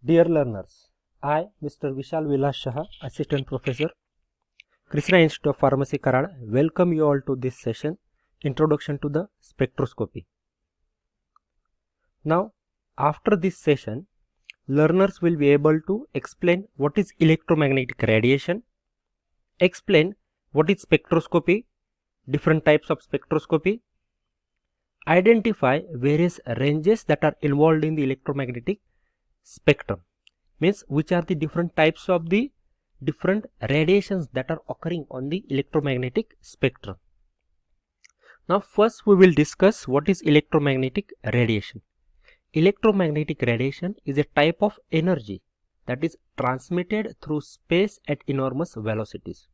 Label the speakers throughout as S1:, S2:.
S1: Dear learners, I, Mr. Vishal Vilas Shah, Assistant Professor, Krishna Institute of Pharmacy, Karad, welcome you all to this session, Introduction to the Spectroscopy. Now, after this session, learners will be able to explain what is electromagnetic radiation, explain what is spectroscopy, different types of spectroscopy, identify various ranges that are involved in the electromagnetic spectrum, means which are the different types of the different radiations that are occurring on the electromagnetic spectrum. Now first we will discuss what is electromagnetic radiation. Electromagnetic radiation is a type of energy that is transmitted through space at enormous velocities.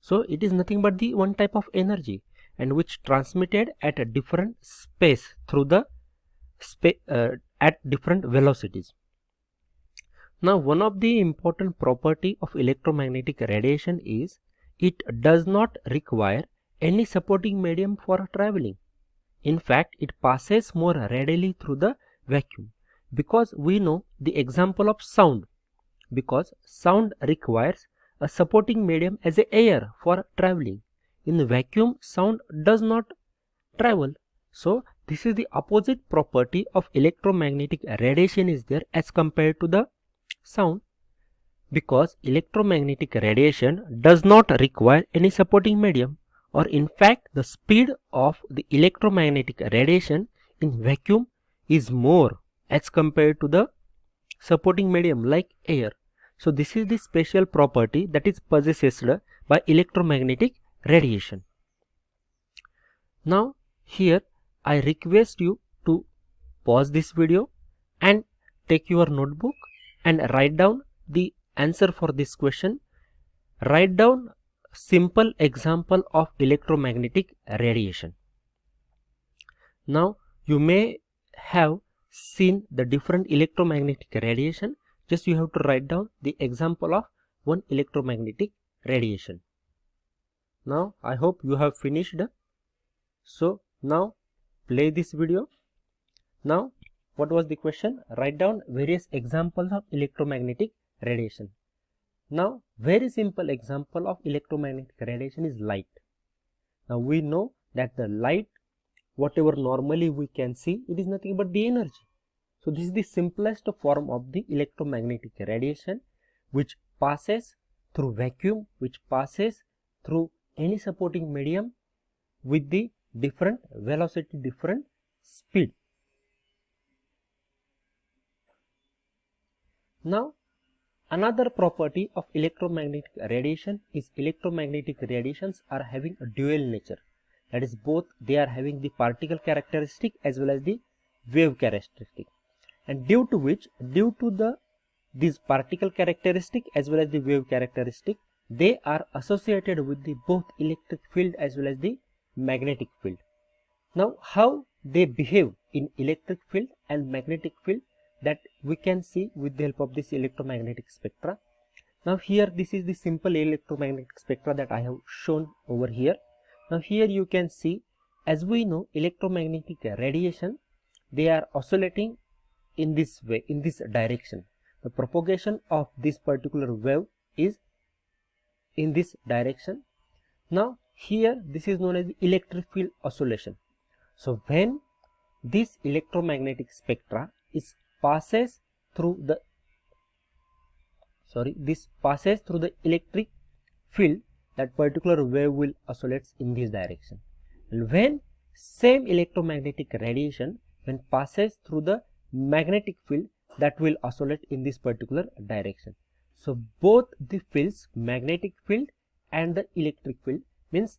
S1: So it is nothing but the one type of energy and which transmitted at a different space through the at different velocities. Now one of the important property of electromagnetic radiation is it does not require any supporting medium for traveling. In fact, it passes more readily through the vacuum, because we know the example of sound, because sound requires a supporting medium as a air for traveling. In the vacuum, sound does not travel. So this is the opposite property of electromagnetic radiation is there as compared to the sound, because electromagnetic radiation does not require any supporting medium, or in fact the speed of the electromagnetic radiation in vacuum is more as compared to the supporting medium like air. So this is the special property that is possessed by electromagnetic radiation. Now here I request you to pause this video and take your notebook and write down the answer for this question. Write down simple example of electromagnetic radiation. Now you may have seen the different electromagnetic radiation. Just you have to write down the example of one electromagnetic radiation. Now I hope you have finished. So now play this video. Now what was the question? Write down various examples of electromagnetic radiation. Now very simple example of electromagnetic radiation is light. Now we know that the light, whatever normally we can see, it is nothing but the energy. So this is the simplest form of the electromagnetic radiation, which passes through vacuum, which passes through any supporting medium with the different velocity, different speed. Now another property of electromagnetic radiation is electromagnetic radiations are having a dual nature. That is, both they are having the particle characteristic as well as the wave characteristic, and due to these particle characteristic as well as the wave characteristic, they are associated with the both electric field as well as the magnetic field. Now how they behave in electric field and magnetic field, that we can see with the help of this electromagnetic spectra. Now here this is the simple electromagnetic spectra that I have shown over here. Now here you can see, as we know, electromagnetic radiation, they are oscillating in this way, in this direction. The propagation of this particular wave is in this direction. Now here this is known as the electric field oscillation. So when this electromagnetic spectra passes through the electric field, that particular wave will oscillate in this direction. And when same electromagnetic radiation when passes through the magnetic field, that will oscillate in this particular direction. So both the fields, magnetic field and the electric field, means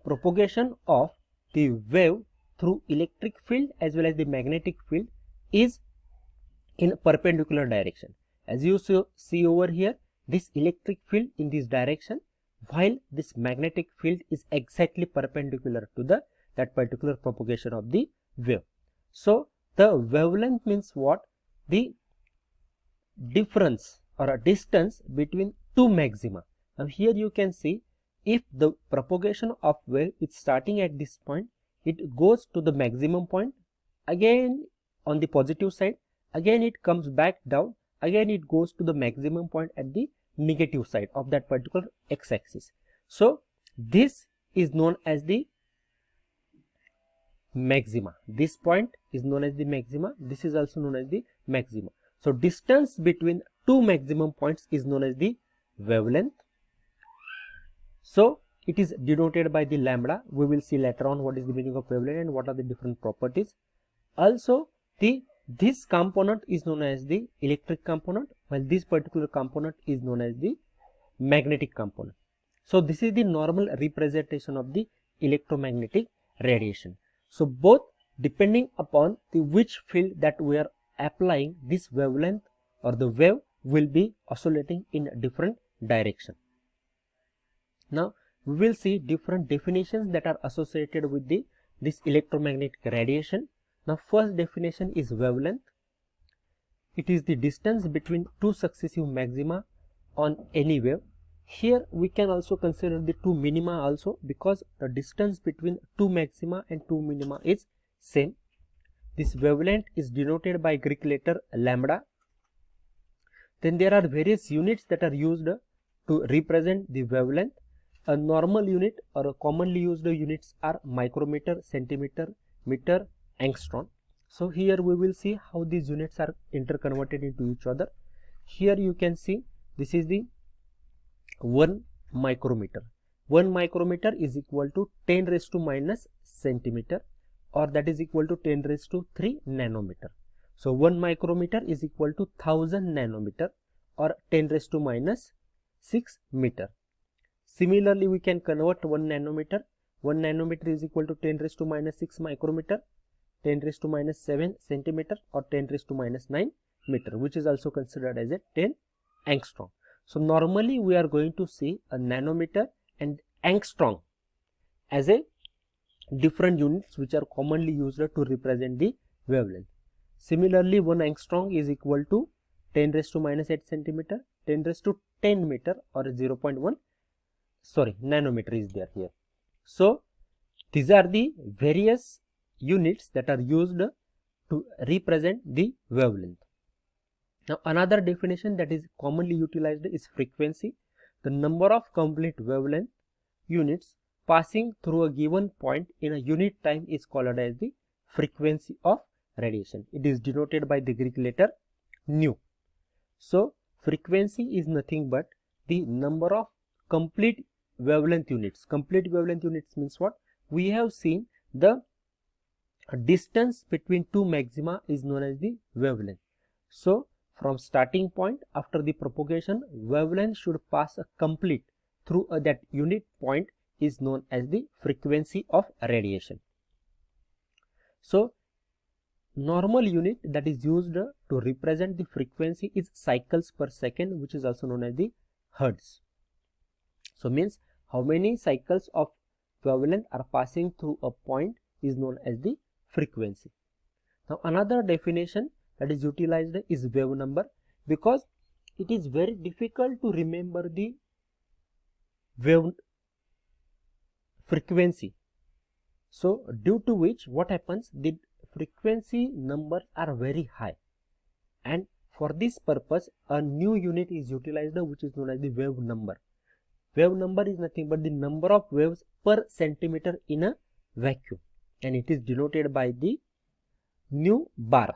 S1: propagation of the wave through electric field as well as the magnetic field is in perpendicular direction. As you see over here, this electric field in this direction, while this magnetic field is exactly perpendicular to that particular propagation of the wave. So the wavelength means what? The difference or a distance between two maxima. Now here you can see, if the propagation of wave is starting at this point, it goes to the maximum point, again on the positive side, again it comes back down, again it goes to the maximum point at the negative side of that particular x-axis. So this is known as the maxima. This point is known as the maxima. This is also known as the maxima. So distance between two maximum points is known as the wavelength. So it is denoted by the lambda. We will see later on what is the meaning of wavelength and what are the different properties. Also this component is known as the electric component, while this particular component is known as the magnetic component. So this is the normal representation of the electromagnetic radiation. So both depending upon the which field that we are applying, this wavelength or the wave will be oscillating in a different direction. Now we will see different definitions that are associated with this electromagnetic radiation. Now first definition is wavelength. It is the distance between two successive maxima on any wave. Here we can also consider the two minima also, because the distance between two maxima and two minima is same. This wavelength is denoted by Greek letter lambda. Then there are various units that are used to represent the wavelength. A normal unit or a commonly used units are micrometer, centimeter, meter, angstrom. So here we will see how these units are interconverted into each other. Here you can see this is the 1 micrometer. 1 micrometer is equal to 10 raised to minus centimeter, or that is equal to 10 raised to 3 nanometer. So 1 micrometer is equal to 1000 nanometer or 10 raised to minus 6 meter. Similarly, we can convert 1 nanometer. 1 nanometer is equal to 10 raised to minus 6 micrometer, 10 raised to minus 7 centimeter or 10 raised to minus 9 meter, which is also considered as a 10 angstrom. So normally we are going to see a nanometer and angstrom as a different units which are commonly used to represent the wavelength. Similarly, 1 angstrom is equal to 10 raised to minus 8 centimeter, 10 raised to 10 meter or 0.1 nanometer is there here. So these are the various units that are used to represent the wavelength. Now another definition that is commonly utilized is frequency. The number of complete wavelength units passing through a given point in a unit time is called as the frequency of radiation. It is denoted by the Greek letter nu. So frequency is nothing but the number of complete wavelength units. Complete wavelength units means what? We have seen the distance between two maxima is known as the wavelength. So from starting point, after the propagation, wavelength should pass a complete through that unit point is known as the frequency of radiation. So normal unit that is used to represent the frequency is cycles per second, which is also known as the hertz. So means how many cycles of wavelength are passing through a point is known as the frequency. Now another definition that is utilized is wave number, because it is very difficult to remember the wave frequency. So due to which what happens, the frequency numbers are very high, and for this purpose a new unit is utilized which is known as the wave number. Wave number is nothing but the number of waves per centimeter in a vacuum, and it is denoted by the nu bar.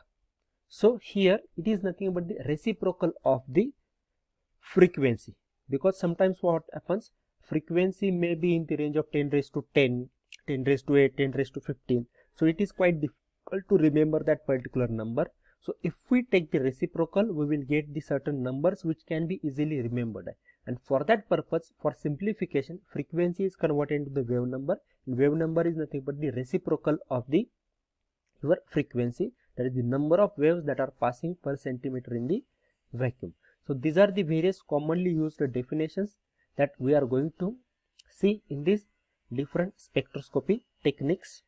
S1: So here it is nothing but the reciprocal of the frequency, because sometimes what happens, frequency may be in the range of 10 raised to 10, 10 raised to 8, 10 raised to 15. So it is quite difficult to remember that particular number. So if we take the reciprocal, we will get the certain numbers which can be easily remembered. And for that purpose, for simplification, frequency is converted into the wave number. And wave number is nothing but the reciprocal of the your frequency, that is the number of waves that are passing per centimeter in the vacuum. So these are the various commonly used definitions that we are going to see in these different spectroscopy techniques.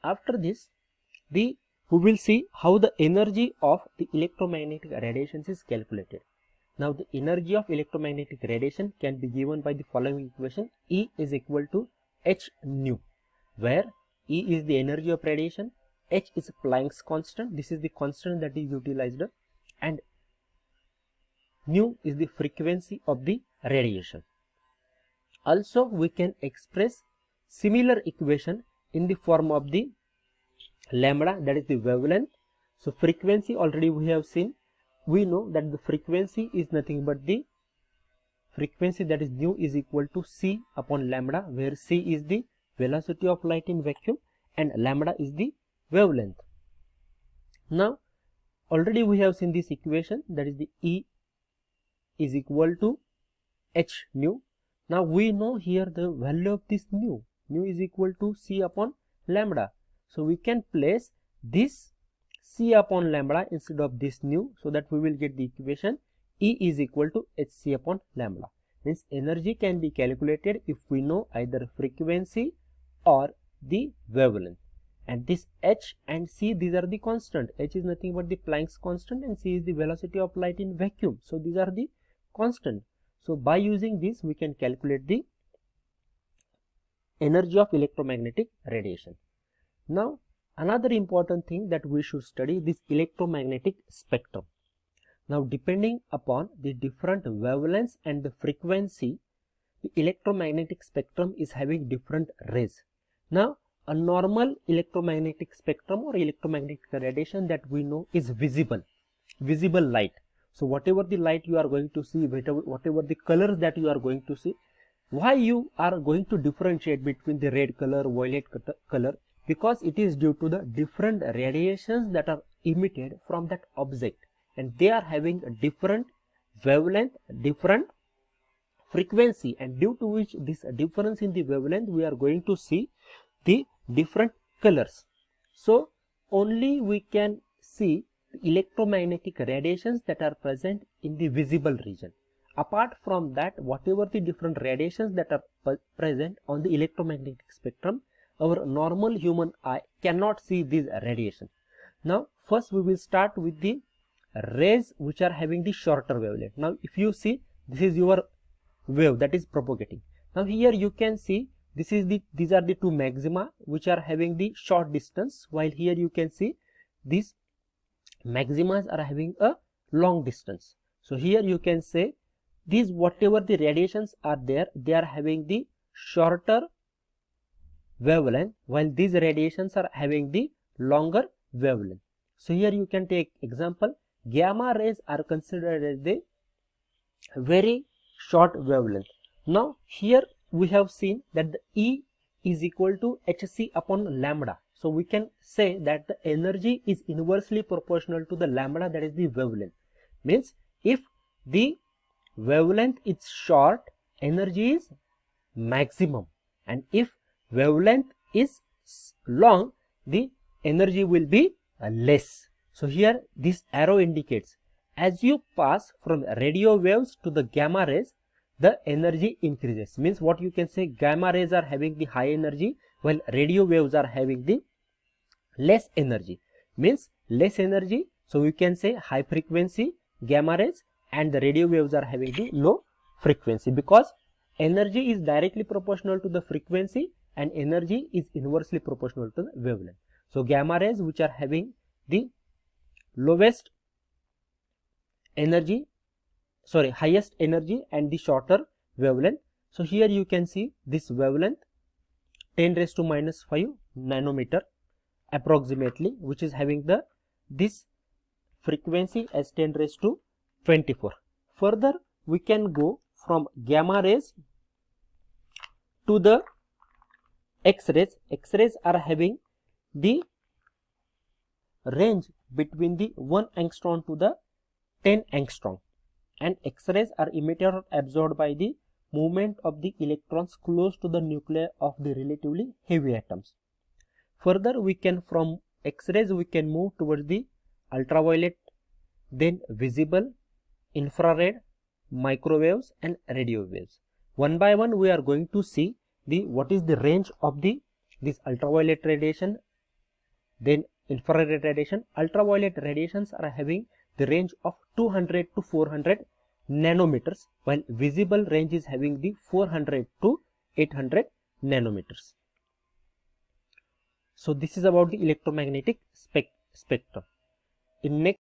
S1: After this, we will see how the energy of the electromagnetic radiation is calculated. Now the energy of electromagnetic radiation can be given by the following equation: E is equal to h nu, where E is the energy of radiation, h is Planck's constant. This is the constant that is utilized and nu is the frequency of the radiation. Also we can express similar equation in the form of the lambda, that is the wavelength. So frequency already we have seen. We know that the frequency is nothing but the frequency, that is nu is equal to c upon lambda, where c is the velocity of light in vacuum and lambda is the wavelength. Now already we have seen this equation, that is the E is equal to h nu. Now we know here the value of this nu is equal to c upon lambda. So we can place this c upon lambda instead of this nu, so that we will get the equation E is equal to hc upon lambda. Means energy can be calculated if we know either frequency or the wavelength. And this h and c, these are the constant. H is nothing but the Planck's constant and c is the velocity of light in vacuum. So these are the constant. So by using this we can calculate the energy of electromagnetic radiation. Now another important thing that we should study, this electromagnetic spectrum. Now depending upon the different wavelengths and the frequency, the electromagnetic spectrum is having different rays. Now a normal electromagnetic spectrum or electromagnetic radiation that we know is visible light. So whatever the light you are going to see, whatever the colors that you are going to see, why you are going to differentiate between the red color, violet color? Because it is due to the different radiations that are emitted from that object, and they are having a different wavelength, different frequency, and due to which this difference in the wavelength we are going to see the different colors. So only we can see the electromagnetic radiations that are present in the visible region. Apart from that, whatever the different radiations that are present on the electromagnetic spectrum, our normal human eye cannot see these radiation. Now first we will start with the rays which are having the shorter wavelength. Now if you see, this is your wave that is propagating. Now here you can see these are the two maxima which are having the short distance, while here you can see these maximas are having a long distance. So here you can say these whatever the radiations are there, they are having the shorter wavelength, while these radiations are having the longer wavelength. So here you can take example, gamma rays are considered as the very short wavelength. Now here we have seen that the E is equal to hc upon lambda. So we can say that the energy is inversely proportional to the lambda, that is the wavelength. Means if the wavelength is short, energy is maximum, and if wavelength is long, the energy will be less. So here this arrow indicates as you pass from radio waves to the gamma rays, the energy increases. Means what you can say, gamma rays are having the high energy while radio waves are having the less energy. Means less energy, so we can say high frequency gamma rays, and the radio waves are having the low frequency, because energy is directly proportional to the frequency and energy is inversely proportional to the wavelength. So gamma rays which are having the lowest energy, highest energy and the shorter wavelength. So here you can see this wavelength 10 raised to minus 5 nanometer approximately, which is having this frequency as 10 raised to 24. Further we can go from gamma rays to the X-rays. X-rays are having the range between the 1 angstrom to the 10 angstrom, and X-rays are emitted or absorbed by the movement of the electrons close to the nuclei of the relatively heavy atoms. Further we can, from X-rays we can move towards the ultraviolet, then visible, infrared, microwaves and radio waves. One by one we are going to see what is the range of this ultraviolet radiation, then infrared radiation. Ultraviolet radiations are having the range of 200 to 400 nanometers, while visible range is having the 400 to 800 nanometers. So this is about the electromagnetic spectrum. In next